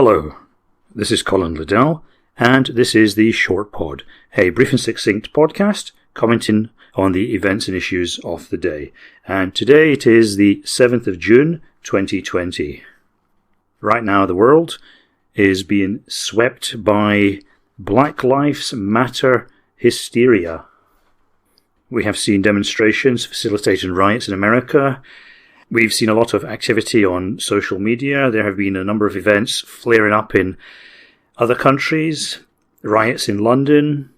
Hello, this is Colin Liddell, and this is the Shortpod, a brief and succinct podcast commenting on the events and issues of the day. And today it is the 7th of June, 2020. Right now the world is being swept by Black Lives Matter hysteria. We have seen demonstrations facilitating riots in America. We've seen a lot of activity on social media. There have been a number of events flaring up in other countries, riots in London,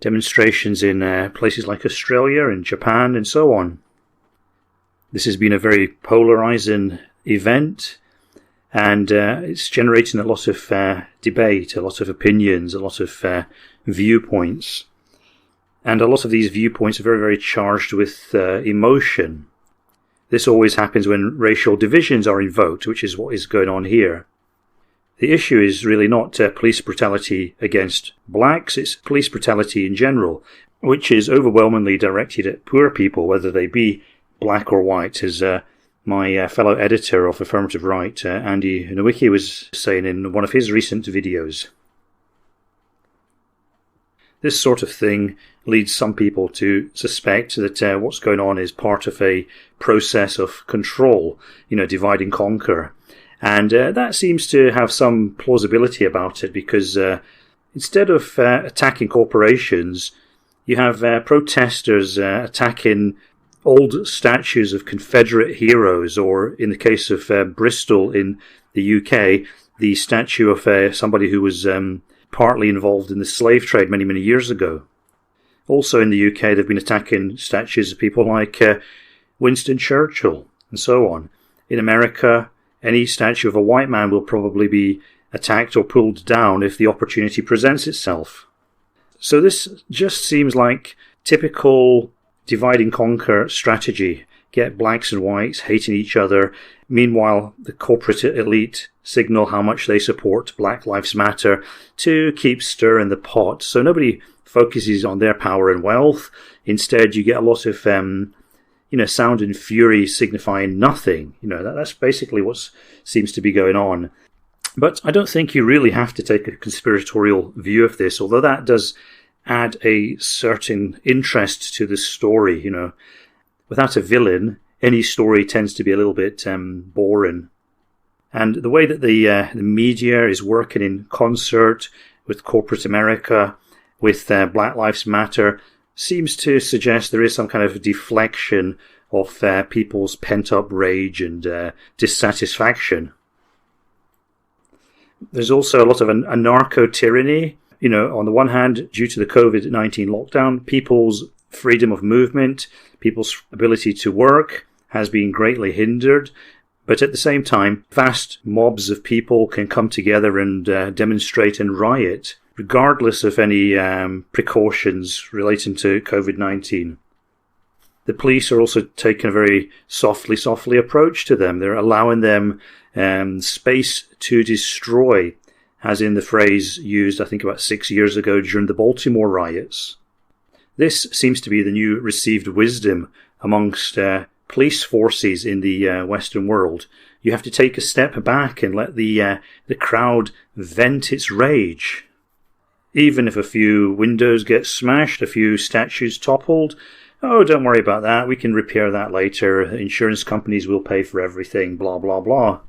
demonstrations in places like Australia and Japan and so on. This has been a very polarizing event, and it's generating a lot of debate, a lot of opinions, a lot of viewpoints. And a lot of these viewpoints are very, very charged with emotion. This always happens when racial divisions are invoked, which is what is going on here. The issue is really not police brutality against blacks, it's police brutality in general, which is overwhelmingly directed at poor people, whether they be black or white, as my fellow editor of Affirmative Right, Andy Nowicki, was saying in one of his recent videos. This sort of thing leads some people to suspect that what's going on is part of a process of control, divide and conquer. And that seems to have some plausibility about it, because instead of attacking corporations, you have protesters attacking old statues of Confederate heroes, or in the case of Bristol in the UK, the statue of somebody who was partly involved in the slave trade many, many years ago. Also in the UK, they've been attacking statues of people like Winston Churchill and so on. In America, any statue of a white man will probably be attacked or pulled down if the opportunity presents itself. So this just seems like typical divide and conquer strategy. Get blacks and whites hating each other. Meanwhile, the corporate elite signal how much they support Black Lives Matter to keep stirring the pot. So nobody focuses on their power and wealth. Instead, you get a lot of, sound and fury signifying nothing. That's basically what seems to be going on. But I don't think you really have to take a conspiratorial view of this, although that does add a certain interest to the story. Without a villain, any story tends to be a little bit boring. And the way that the media is working in concert with corporate America, with Black Lives Matter, seems to suggest there is some kind of deflection of people's pent-up rage and dissatisfaction. There's also a lot of anarcho-tyranny. On the one hand, due to the COVID-19 lockdown, people's freedom of movement, people's ability to work has been greatly hindered. But at the same time, vast mobs of people can come together and demonstrate and riot, regardless of any precautions relating to COVID-19. The police are also taking a very softly approach to them. They're allowing them space to destroy, as in the phrase used, I think, about 6 years ago during the Baltimore riots. This seems to be the new received wisdom amongst police forces in the Western world. You have to take a step back and let the crowd vent its rage. Even if a few windows get smashed, a few statues toppled, don't worry about that, we can repair that later, insurance companies will pay for everything, blah blah blah.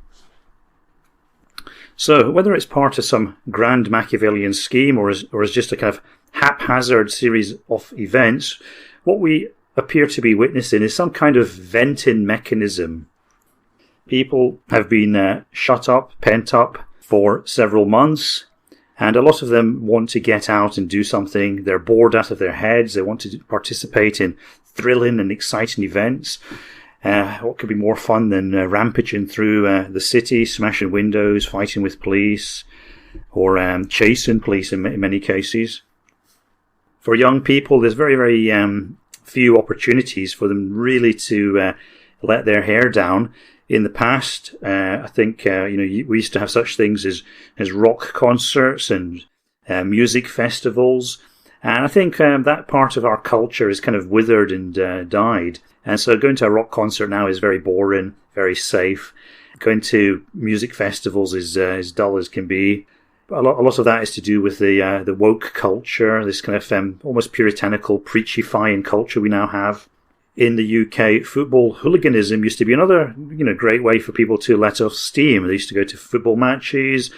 So, whether it's part of some grand Machiavellian scheme or is just a kind of haphazard series of events, what we appear to be witnessing is some kind of venting mechanism. People have been shut up, pent up for several months, and a lot of them want to get out and do something. They're bored out of their heads. They want to participate in thrilling and exciting events. What could be more fun than rampaging through the city, smashing windows, fighting with police, or chasing police in many cases. For young people, there's very, very few opportunities for them really to let their hair down. In the past, I think we used to have such things as rock concerts and music festivals, and I think that part of our culture is kind of withered and died. And so going to a rock concert now is very boring, very safe. Going to music festivals is as dull as can be. A lot of that is to do with the woke culture, this kind of almost puritanical, preachifying culture we now have. In the UK, football hooliganism used to be another, great way for people to let off steam. They used to go to football matches.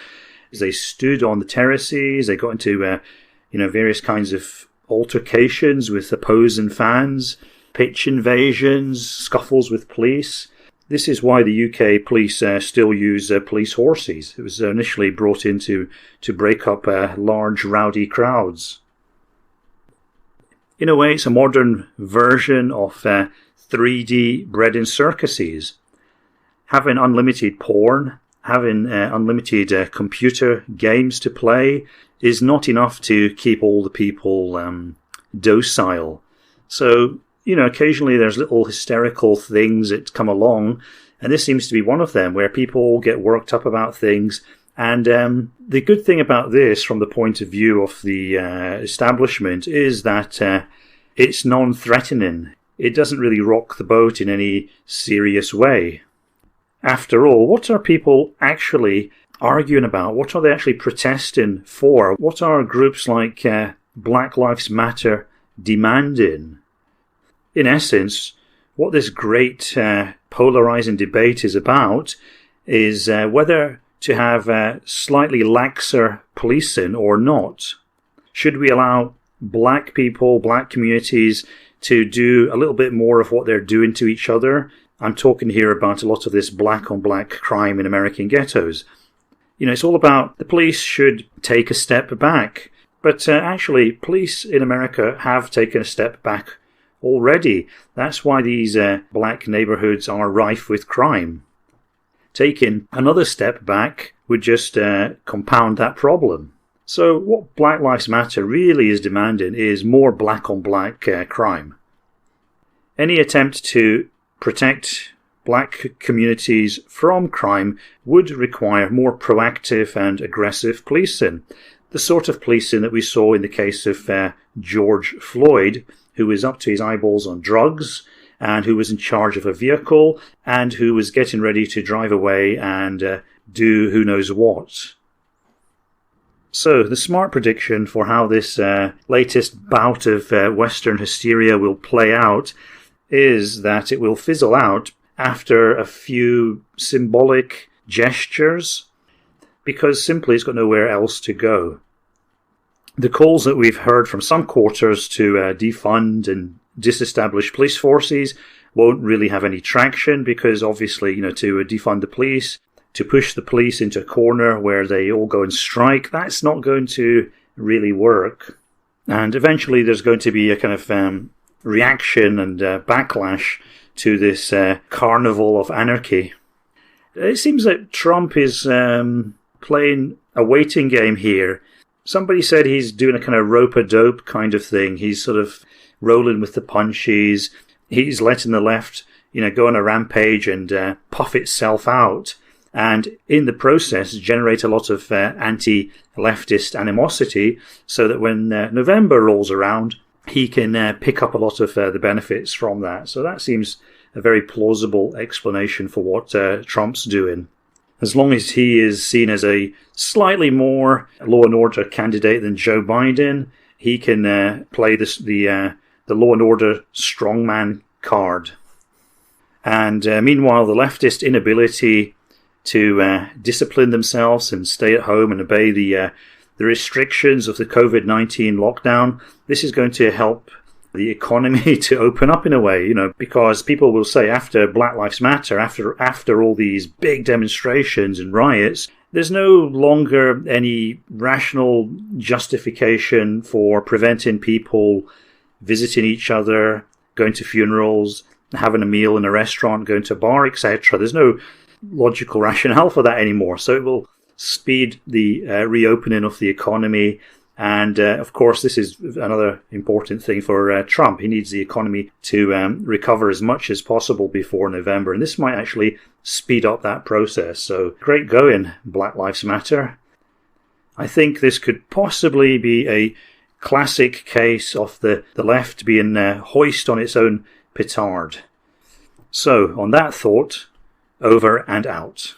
They stood on the terraces. They got into, various kinds of altercations with opposing fans, pitch invasions, scuffles with police. This is why the UK police still use police horses. It was initially brought in to break up large, rowdy crowds. In a way, it's a modern version of 3D bred in circuses. Having unlimited porn, having unlimited computer games to play is not enough to keep all the people docile. So, occasionally there's little hysterical things that come along, and this seems to be one of them, where people get worked up about things. And the good thing about this, from the point of view of the establishment, is that it's non-threatening. It doesn't really rock the boat in any serious way. After all, what are people actually arguing about? What are they actually protesting for? What are groups like Black Lives Matter demanding? In essence, what this great polarizing debate is about is whether to have slightly laxer policing or not. Should we allow black people, black communities, to do a little bit more of what they're doing to each other? I'm talking here about a lot of this black-on-black crime in American ghettos. It's all about the police should take a step back. But actually, police in America have taken a step back already. That's why these black neighborhoods are rife with crime. Taking another step back would just compound that problem. So what Black Lives Matter really is demanding is more black-on-black crime. Any attempt to protect black communities from crime would require more proactive and aggressive policing. The sort of policing that we saw in the case of George Floyd, who was up to his eyeballs on drugs, and who was in charge of a vehicle, and who was getting ready to drive away and do who knows what. So, the smart prediction for how this latest bout of Western hysteria will play out is that it will fizzle out after a few symbolic gestures, because simply it's got nowhere else to go. The calls that we've heard from some quarters to defund and disestablish police forces won't really have any traction, because obviously, to defund the police, to push the police into a corner where they all go and strike, that's not going to really work. And eventually there's going to be a kind of reaction and backlash to this carnival of anarchy. It seems that Trump is playing a waiting game here. Somebody said he's doing a kind of rope-a-dope kind of thing. He's sort of rolling with the punches. He's letting the left, go on a rampage and puff itself out, and in the process generate a lot of anti-leftist animosity, so that when November rolls around, he can pick up a lot of the benefits from that. So that seems a very plausible explanation for what Trump's doing. As long as he is seen as a slightly more law and order candidate than Joe Biden, he can play the law and order strongman card. And meanwhile, the leftist inability to discipline themselves and stay at home and obey the restrictions of the COVID-19 lockdown, this is going to help the economy to open up in a way, because people will say after Black Lives Matter, after all these big demonstrations and riots, there's no longer any rational justification for preventing people visiting each other, going to funerals, having a meal in a restaurant, going to a bar, etc. There's no logical rationale for that anymore. So it will speed the reopening of the economy. And, of course, this is another important thing for Trump. He needs the economy to recover as much as possible before November. And this might actually speed up that process. So great going, Black Lives Matter. I think this could possibly be a classic case of the left being hoist on its own petard. So, on that thought, over and out.